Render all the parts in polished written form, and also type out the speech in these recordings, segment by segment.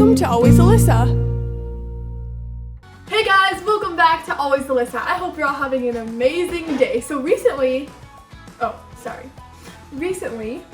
welcome to Always Alyssa. Hey guys, welcome back to Always Alyssa. I hope you're all having an amazing day. So recently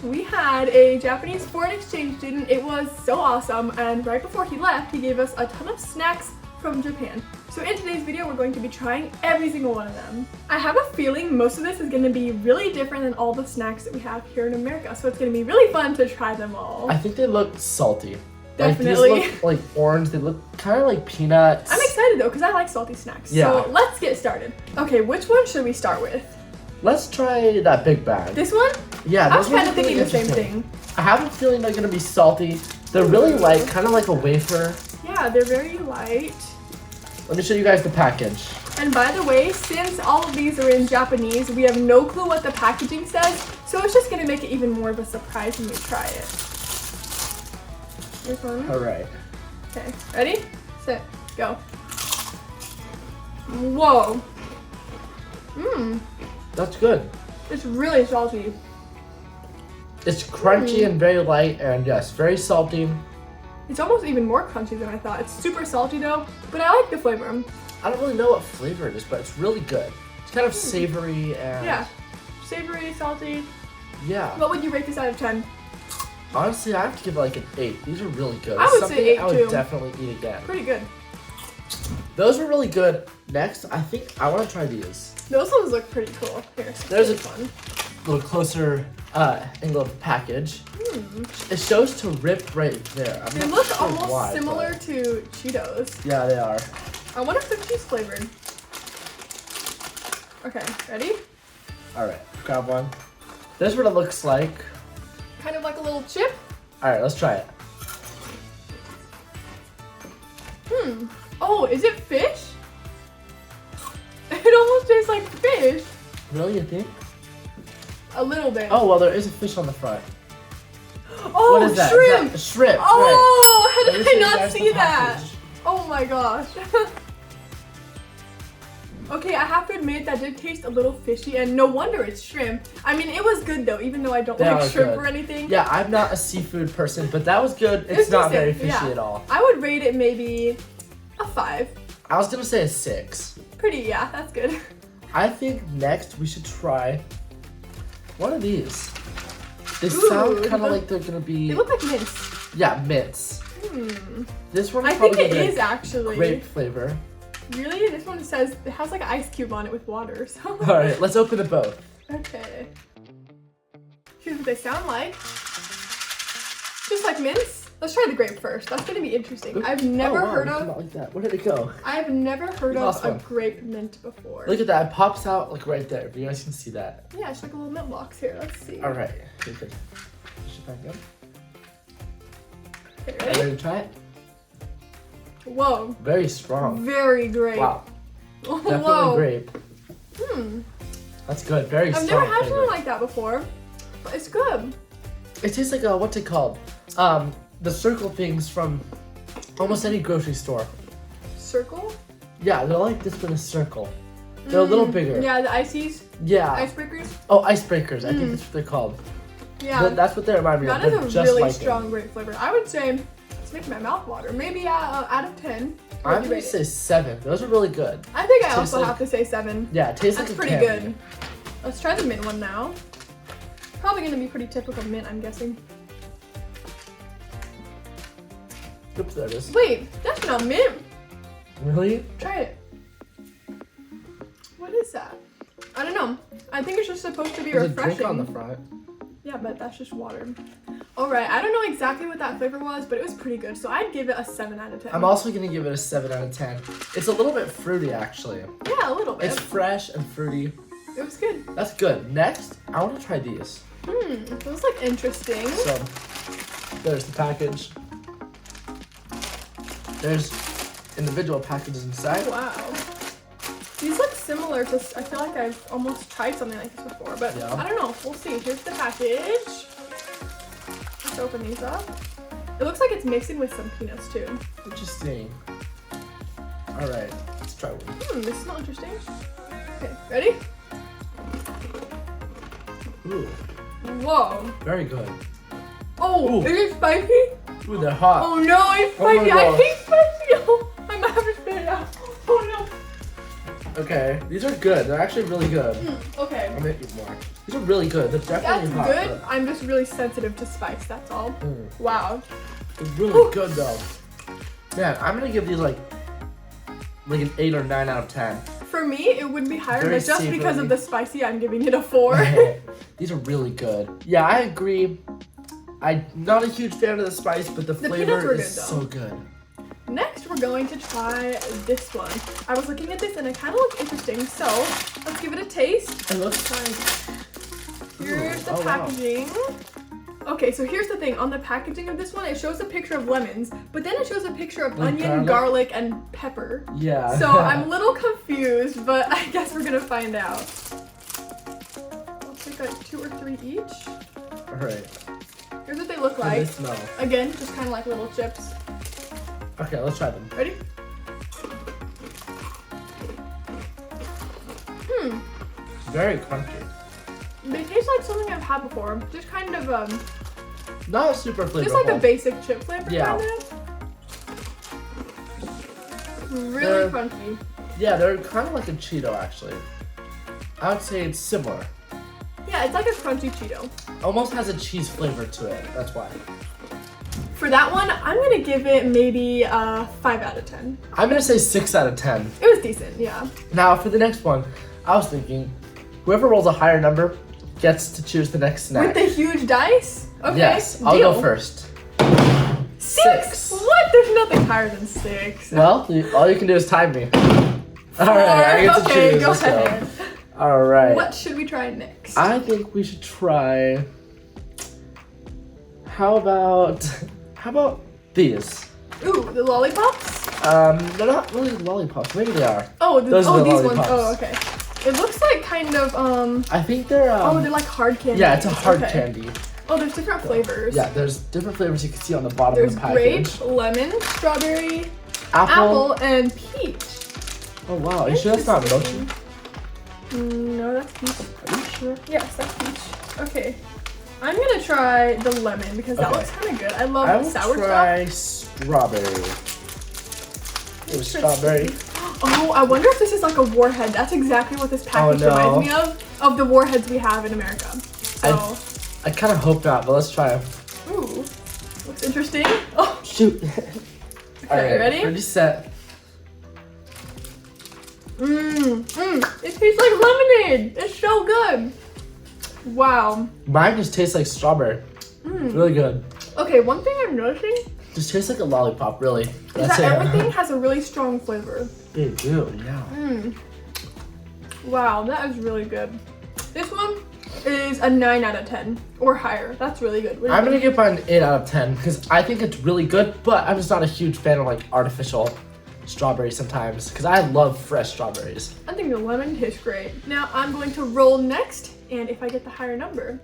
we had a Japanese foreign exchange student. It was so awesome, and right before he left, he gave us a ton of snacks from Japan. So in today's video, we're going to be trying every single one of them. I have a feeling most of this is going to be really different than all the snacks that we have here in America, so it's going to be really fun to try them all. I think they look salty. Definitely. Like, these look like orange. They look kind of like peanuts. I'm excited though, because I like salty snacks. Yeah. So let's get started. Okay, which one should we start with? Let's try that big bag. This one? Yeah, I was kind of really thinking the same thing. I have a feeling they're gonna be salty. They're really light, kind of like a wafer. Yeah, they're very light. Let me show you guys the package. And by the way, since all of these are in Japanese, we have no clue what the packaging says, so it's just gonna make it even more of a surprise when we try it. Here's one. All right. Okay, ready, set, go. Whoa. Mmm. That's good. It's really salty. It's crunchy and very light, and yes, very salty. It's almost even more crunchy than I thought. It's super salty though, but I like the flavor. I don't really know what flavor it is, but it's really good. It's kind of savory and... Yeah, savory, salty. Yeah. What would you rate this out of 10? Honestly, I have to give it like an 8. These are really good. I would Something say 8 I would too. definitely eat again. Pretty good. Those were really good. Next, I think I want to try these. Those ones look pretty cool. Here, There's a one. little closer angle of the package. It shows to rip right there. I'm They not look sure almost why, similar but... to Cheetos. Yeah, they are. I wonder if they're cheese flavored. Okay, ready? All right, grab one. This is what it looks like. Kind of like a little chip. All right, let's try it. Oh, is it fish? It almost tastes like fish. Really, you think? A little bit. Oh, well, there is a fish on the front. Oh, What is that? shrimp! Is that shrimp, right. Oh, how Let me did show I you not guys the see that? package. Oh my gosh. Okay, I have to admit that did taste a little fishy, and no wonder it's shrimp. I mean, it was good though, even though I don't They like are shrimp good. or anything. Yeah, I'm not a seafood person, but that was good. It was It's not very decent, fishy yeah. at all. I would rate it maybe a 5. I was gonna say a 6. Pretty, yeah, that's good. I think next we should try one of these. They Ooh, sound kind of like they're gonna be... They look like mints. Yeah, mints. This one I is think probably it gonna is be actually. grape flavor. Really? This one says, it has like an ice cube on it with water, so. All right, let's open it both. Okay. Here's what they sound like. Just like mints. Let's try the grape first. That's gonna be interesting. I've never heard It's of. not like that. Where did it go? I've never heard We of lost a one. grape mint before. Look at that. It pops out like right there. If you guys can see that. Yeah, it's like a little mint box here. Let's see. All right. Here, good. Push it back up. Okay, Are you ready? ready to try it? Whoa. Very strong. Very grape. Wow. Definitely Whoa. grape. That's good. Very I've strong never had flavor. something like that before, but it's good. It tastes like what's it called? The circle things from almost any grocery store. Circle? Yeah, they're like this with a circle. They're a little bigger. Yeah, the ices, Yeah. icebreakers. Oh, icebreakers. I think that's what they're called. Yeah. That's what they remind me That of. is They're a just really like strong grape flavor. I would say it's making my mouth water. Maybe out of 10. what I'm would you gonna rate say it? 7. Those are really good. I think I tastes also like- have to say 7. Yeah, it tastes That's like a pretty candy. good. Let's try the mint one now. Probably gonna be pretty typical mint, I'm guessing. Oops, there it is. Wait, that's not mint. Really? Try it. What is that? I don't know. I think it's just supposed to be There's a refreshing. drink on the front. Yeah, but that's just water. Alright, I don't know exactly what that flavor was, but it was pretty good. So I'd give it a 7 out of 10. I'm also gonna give it a 7 out of 10. It's a little bit fruity, actually. Yeah, a little bit. It's fresh and fruity. It was good. That's good. Next, I want to try these. Those look interesting. So, there's the package. There's individual packages inside. Wow. These look similar to, I feel like I've almost tried something like this before, but Yeah. I don't know. We'll see. Here's the package. Let's open these up. It looks like it's mixing with some peanuts too. Interesting. All right, let's try one. This smells interesting. Okay, ready? Ooh, Whoa. very good. Oh, Ooh. is it spicy? Ooh, they're hot. Oh no, it's Oh my spicy. I gosh. hate spicy. Oh, I might have to spit it out. Oh Okay, these are good. They're actually really good. no. Okay. I'm gonna eat more. These are really good. They're definitely That's hot. good. I'm just really sensitive to spice, that's all. Wow. They're really good though. Man, I'm gonna give these like an 8 or 9 out of 10. For me, it would be higher, Very but just because savory. of the spicy, I'm giving it a 4. These are really good. Yeah, I agree. I'm not a huge fan of the spice, but the peanuts flavor were is good, so good. Next, we're going to try this one. I was looking at this and it kind of looked interesting, so let's give it a taste. It looks like... Here's the Ooh, oh, wow. packaging. Okay, so here's the thing. On the packaging of this one, it shows a picture of lemons, but then it shows a picture of Like onion, garlic, and pepper. Yeah. So I'm a little confused, but I guess we're gonna find out. I'll take like 2 or 3 each. Alright. Here's what they look How do they like. smell? Again, just kind of like little chips. Okay, let's try them. Ready? Very crunchy. They taste like something I've had before. Just kind of Not super flavorful. just like a basic chip flavor. Yeah. Kind of. Really They're- crunchy. Yeah, they're kind of like a Cheeto actually. I would say it's similar. Yeah, it's like a crunchy Cheeto. Almost has a cheese flavor to it. That's why. For that one, I'm gonna give it maybe a 5 out of 10. I'm gonna say 6 out of 10. It was decent, yeah. Now for the next one, I was thinking, whoever rolls a higher number gets to choose the next snack. With the huge dice? Okay, Yes, I'll deal. go first. 6? What? There's nothing higher than 6. Well, all you can do is time me. All right, I get to okay, choose. go Let's ahead. All right. What should we try next? I think we should try. How about these? Ooh, the lollipops? They're not really lollipops. Maybe they are. Oh, Those are the these ones. lollipops. Oh, okay. It looks like kind of I think they're oh, they're like hard candy. yeah, it's a hard Okay. candy. Oh, there's different flavors. Yeah, there's different flavors you can see on the bottom There's of the package. grape, lemon, strawberry, Apple. apple, and peach. Oh wow, are you sure that's not mochi? Interesting. No, that's peach. Are you sure? Yes, that's peach. Okay. I'm gonna try the lemon because that Okay. looks kind of good. I love I will sour try stuff. strawberry. It was strawberry. Oh, I wonder if this is like a warhead. That's exactly what this package no. reminds me of the warheads we have in America. So, I kind of hope not, but let's try them. ooh, looks interesting. Oh, Shoot. okay, ready? Ready, set. It tastes like lemonade. It's so good. Wow. Mine just tastes like strawberry. Really good. Okay, one thing I'm noticing Just tastes like a lollipop, really. is That's that it. everything has a really strong flavor. They do, yeah. Wow, that is really good. This one is a 9 out of 10 or higher. That's really good. What do you I'm think? gonna give mine an 8 out of 10 because I think it's really good, but I'm just not a huge fan of like artificial strawberries sometimes because I love fresh strawberries. I think the lemon tastes great. Now I'm going to roll next, and if I get the higher number,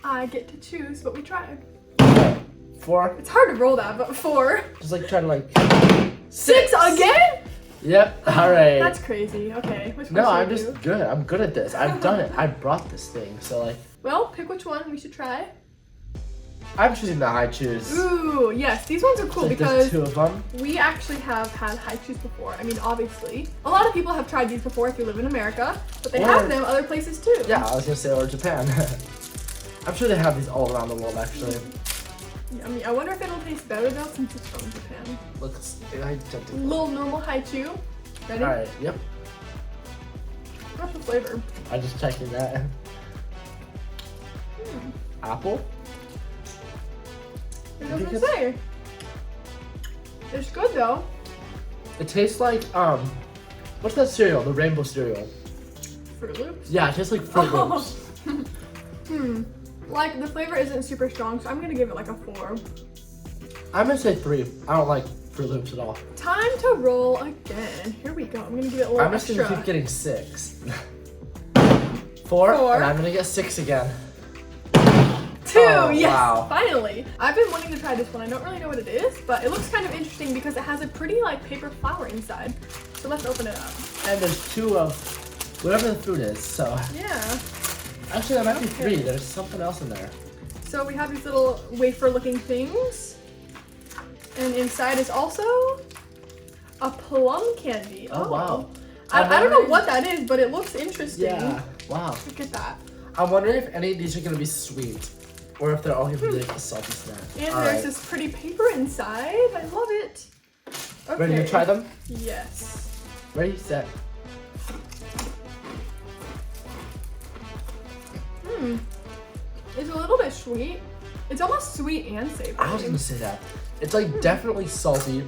I get to choose what we try. Okay, 4. It's hard to roll that, but 4. Just like try to like 6 again? Yep. All right. That's crazy. Okay. Which one No, should I'm we just do? good. I'm good at this. I've done it. I brought this thing. So like, Well, pick which one we should try. I'm choosing the high chews. Ooh, yes. These ones are cool Like, because there's 2 of them. we actually have had high chews before. I mean, obviously. A lot of people have tried these before if you live in America, but they Or- have them other places too. Yeah, I was gonna say or Japan. I'm sure they have these all around the world actually. I mean, I wonder if it'll taste better though since it's from Japan. Looks identical. Little normal high chew. Ready? All right. Yep. What's the flavor? I'm just checking that. Apple. It doesn't say. It's good though. It tastes like what's that cereal? The rainbow cereal. Fruit Loops. Yeah, it tastes like Fruit Loops. Like the flavor isn't super strong, so I'm gonna give it like a 4. I'm gonna say 3. I don't like Fruit Loops at all. Time to roll again. Here we go. I'm gonna give it a little I'm just extra. gonna keep getting 6. 4, and I'm gonna get 6 again. 2, Oh, yes, wow. finally. I've been wanting to try this one. I don't really know what it is, but it looks kind of interesting because it has a pretty like paper flower inside. So let's open it up. And there's 2 of whatever the fruit is. So Yeah. actually, that might be Okay. 3. There's something else in there. So we have these little wafer looking things. And inside is also a plum candy. Oh wow. I don't know what that is, but it looks interesting. Yeah. Wow. Look at that. I'm wondering if any of these are gonna be sweet, or if they're all gonna be like a salty snack. And all there's right. this pretty paper inside. I love it. Okay. Ready to try them? Yes. Ready, set. It's a little bit sweet. It's almost sweet and savory. I was gonna say that. It's like definitely salty,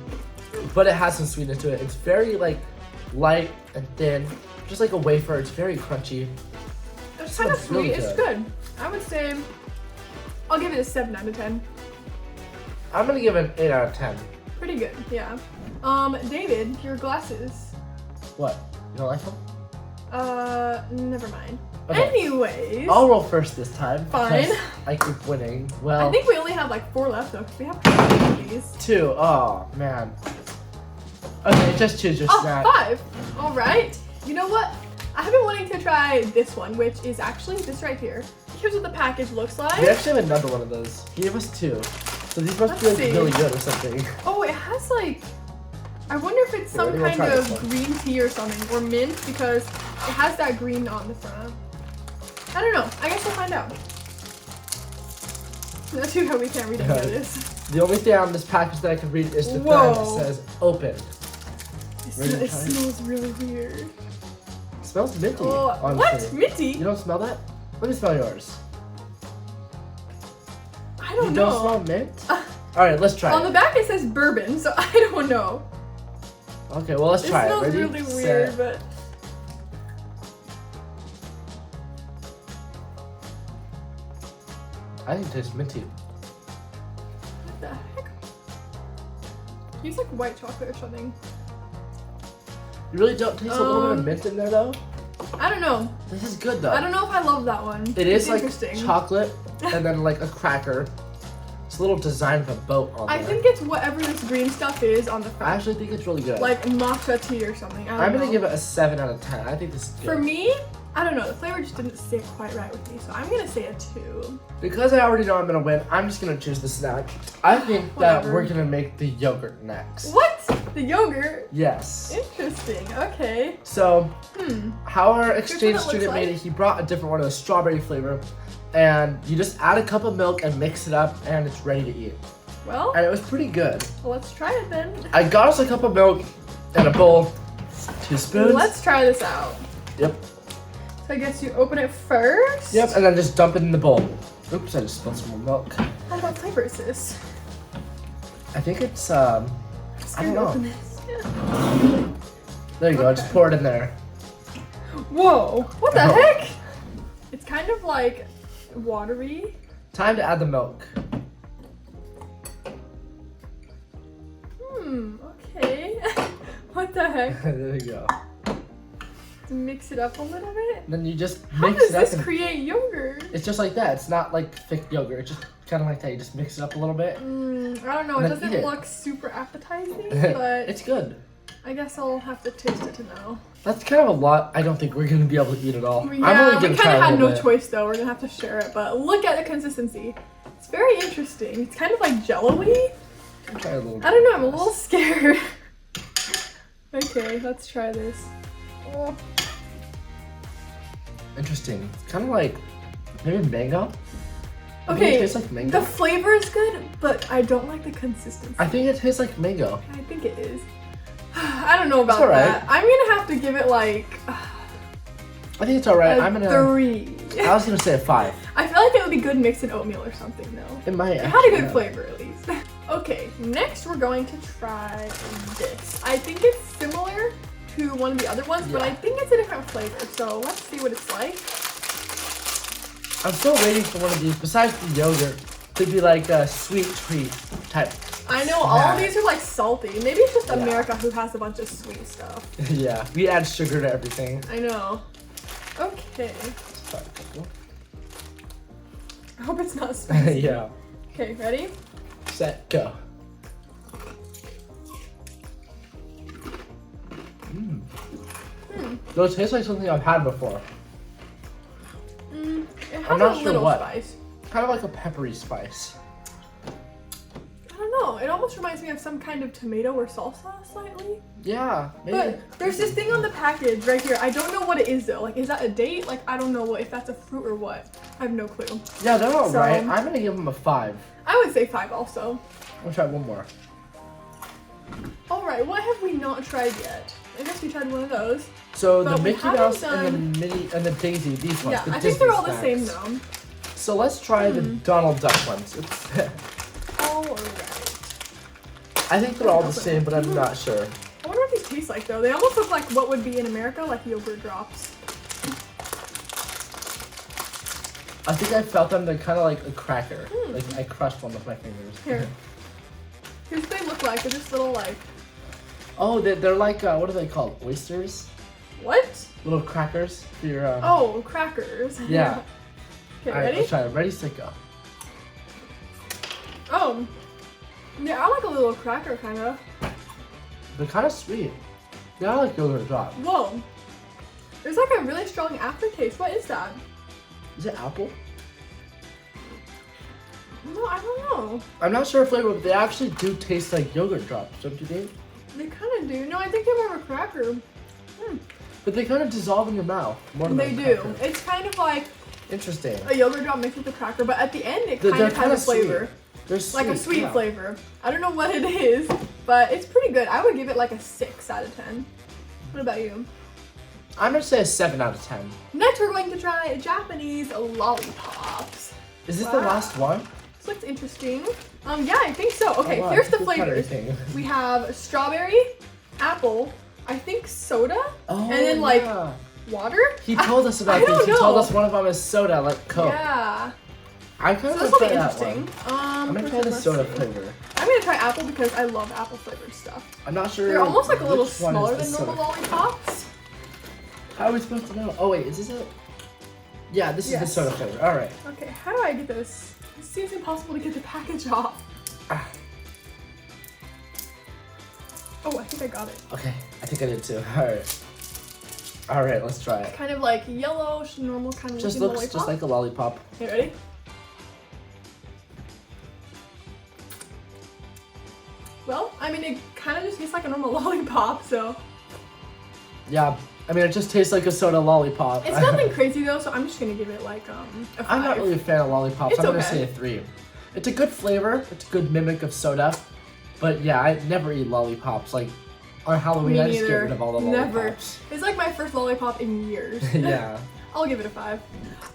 but it has some sweetness to it. It's very like light and thin, just like a wafer. It's very crunchy. It's kind of sweet. Really It's good. I would say I'll give it a 7 out of 10. I'm gonna give it an 8 out of 10. Pretty good, yeah. David, your glasses. What? You don't like them? Never mind. Okay. Anyways. I'll roll first this time. Fine. because I keep winning. Well, I think we only have like 4 left though, because we have 2 of these. 2. Oh man. Okay, just choose your snack. 5. All right. You know what? I have been wanting to try this one, which is actually this right here. Here's what the package looks like. We actually have another one of those. He gave us 2. So these must be Let's like see. really good or something. Oh, it has like, I wonder if it's some Here, we'll kind try of this one. green tea or something, or mint, because it has that green on the front. I don't know. I guess we'll find out. That's too bad we can't read any of this. The only thing on this package that I can read is the Whoa. fact that says open. Ready to It try it? smells really weird. It smells minty. Oh, honestly. what? Minty? You don't smell that? Let me smell yours. I don't You know. don't smell mint? Alright, let's try On it. the back it says bourbon, so I don't know. Okay, well let's It try it. smells Ready? really set. weird, but I think it tastes minty. what the heck? Tastes like white chocolate or something. You really don't taste a little bit of mint in there though? I don't know. This is good though. I don't know if I love that one. It is It's like interesting. chocolate and then like a cracker. It's a little design of a boat on I there. think it's whatever this green stuff is on the I front. actually think it's really good. Like matcha tea or something. I don't I'm know. gonna give it a 7 out of 10. I think this is good. For me, I don't know. The flavor just didn't sit quite right with me, so I'm gonna say a 2. Because I already know I'm gonna win, I'm just gonna choose the snack. I think that Whatever. we're gonna make the yogurt next. What? The yogurt? Yes. Interesting. Okay. So, how our what exchange it looks student made like. it, he brought a different one, a strawberry flavor. And you just add a cup of milk and mix it up, and it's ready to eat. Well, And it was pretty good. let's try it then. I got us a cup of milk and a bowl, 2 spoons. Let's try this out. Yep. So I guess you open it first. Yep, and then just dump it in the bowl. Oops, I just spilled some more milk. What flavor is this? I think it's, I don't know. Open this. There you go, just pour it in there. Whoa! What the Oh. heck? It's kind of like watery. Time to add the milk. Okay. What the heck? There you go. Mix it up a little bit. Then you just How mix does it up. this and create yogurt? it's just like that. It's not like thick yogurt. It's just kind of like that. You just mix it up a little bit. I don't know. And It then eat doesn't it. look super appetizing, but It's good. I guess I'll have to taste it to know. That's kind of a lot. I don't think we're gonna be able to eat it all. I'm Yeah, only we gonna kind try of a had little no bit. choice though. We're gonna have to share it, but look at the consistency. It's very interesting. It's kind of like jello-y. Try a little bit. I don't know. I'm a little scared. Okay, let's try this. Oh. Interesting. It's kind of like maybe mango. I think it Okay, tastes like mango. the flavor is good, but I don't like the consistency. I think it tastes like mango. I think it is. I don't know about It's alright. that. I'm gonna have to give it like I think it's alright. a I'm gonna. 3. I was gonna say a 5. I feel like it would be good mixed in oatmeal or something though. It might. It had a good flavor at least. Okay, next we're going to try this. I think it's similar to one of the other ones, but Yeah. I think it's a different flavor. So let's see what it's like. I'm still waiting for one of these. Besides the yogurt, to be like a sweet treat type. I know all of snack. these are like salty. Maybe it's just Yeah. America who has a bunch of sweet stuff. Yeah, we add sugar to everything. I know. Okay. Let's try a couple. I hope it's not spicy. Yeah. Okay, ready? Set, go. Those taste like something I've had before. It has I'm not a sure little what. spice. Kind of like a peppery spice. I don't know. It almost reminds me of some kind of tomato or salsa slightly. Yeah, maybe. But there's this thing on the package right here. I don't know what it is though. Like, is that a date? Like, I don't know if that's a fruit or what. I have no clue. Yeah, they're all right. I'm gonna give them a 5. I would say 5 also. I'll try one more. All right, what have we not tried yet? I guess we tried one of those. So but the Mickey Mouse and the Minnie and the Daisy, these ones. Yeah, the I Disney think they're all snacks. the same though. So let's try the Donald Duck ones. All right. I think they're all the same, but I'm not sure. I wonder what these taste like though. They almost look like what would be in America, like yogurt drops. I think I felt them. They're kind of like a cracker. Like I crushed one with my fingers. Here. Here's what they look like. They're just little like. Oh, they're like what are they called? Oysters? What? Little crackers for your. Oh, crackers. Yeah. Okay, All right, ready? let's try it. Ready, set, go. Oh. Yeah, I like a little cracker kind of. They're kind of sweet. Yeah, I like yogurt drop. Whoa. There's like a really strong aftertaste. What is that? Is it apple? No, I don't know. I'm not sure flavor, but they actually do taste like yogurt drops, don't you think? They kind of do. No, I think they're more of a cracker. But they kind of dissolve in your mouth more than They a do. cracker. It's kind of like Interesting. a yogurt drop mixed with a cracker, but at the end it kind They're of has kinda a flavor. Sweet. They're sweet. Like a sweet yeah. flavor. I don't know what it is, but it's pretty good. I would give it like a 6 out of 10. What about you? I'm gonna say a 7 out of 10. Next, we're going to try Japanese lollipops. Is this the last one? This looks interesting. Yeah, I think so. Okay, Oh, wow, here's the it's got flavors. everything. We have strawberry, apple, I think soda, Oh, and then like yeah. water. He told us about I don't these. He know. told us one of them is soda, like Coke. Yeah. I kind So of this will try be that interesting. one. I'm gonna try the let's soda see. flavor. I'm gonna try apple because I love apple flavored stuff. I'm not sure. They're almost like a little which one smaller is than the normal soda. lollipops. How are we supposed to know? Oh wait, is this it? Yeah, this is the Yes. soda flavor. All right. Okay, how do I get this? It seems impossible to get the package off. Ah, Oh, I think I got it. okay, I think I did too. All right. All right, let's try it. Kind of like yellowish, normal kind of Just looking looks lollipop. just like a lollipop. Okay, ready? Well, I mean, it kind of just tastes like a normal lollipop, so. Yeah, I mean it just tastes like a soda lollipop. It's nothing crazy though, so I'm just gonna give it like a 5. I'm not really a fan of lollipops. It's I'm gonna okay. say a 3. It's a good flavor. It's a good mimic of soda. But yeah, I never eat lollipops. Like on Halloween, Me I just get neither. rid of all the Never. lollipops. It's like my first lollipop in years. Yeah. I'll give it a 5.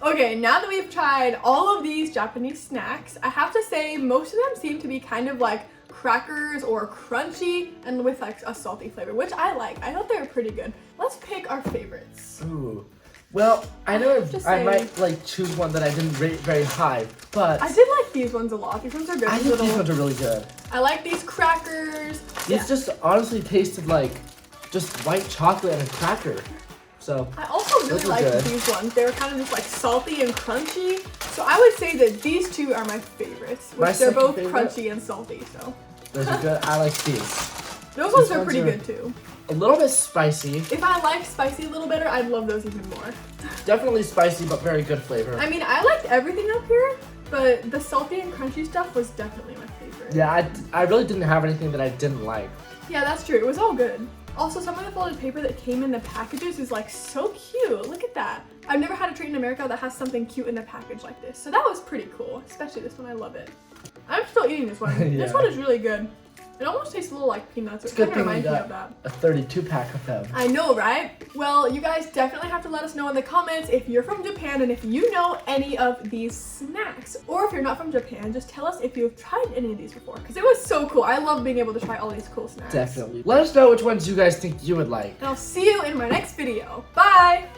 Okay, now that we've tried all of these Japanese snacks, I have to say most of them seem to be kind of like crackers or crunchy and with like a salty flavor, which I like. I thought they were pretty good. Let's pick our favorites. Ooh. Well, I know have to I say- might like choose one that I didn't rate very high, but I did like these ones a lot. These ones are good. I think these ones are really good. I like these crackers. These just honestly tasted like just white chocolate and a cracker. So I also really Those are liked good. these ones. They were kind of just like salty and crunchy. So I would say that these two are my favorites, which My they're second both favorite? crunchy and salty. So those are good. I like these. those ones These are ones pretty are- good too. A little bit spicy. If I like spicy a little better, I'd love those even more. Definitely spicy, but very good flavor. I mean, I liked everything up here, but the salty and crunchy stuff was definitely my favorite. Yeah, I really didn't have anything that I didn't like. Yeah, that's true. It was all good. Also, some of the folded paper that came in the packages is like so cute. Look at that. I've never had a treat in America that has something cute in the package like this. So that was pretty cool, especially this one. I love it. I'm still eating this one. Yeah. This one is really good. It almost tastes a little like peanuts. It It's a good kind of thing we reminds me got of that. a 32 pack of them. I know, right? Well, you guys definitely have to let us know in the comments if you're from Japan and if you know any of these snacks. Or if you're not from Japan, just tell us if you've tried any of these before. Because it was so cool. I love being able to try all these cool snacks. Definitely. Let us know which ones you guys think you would like. And I'll see you in my next video. Bye!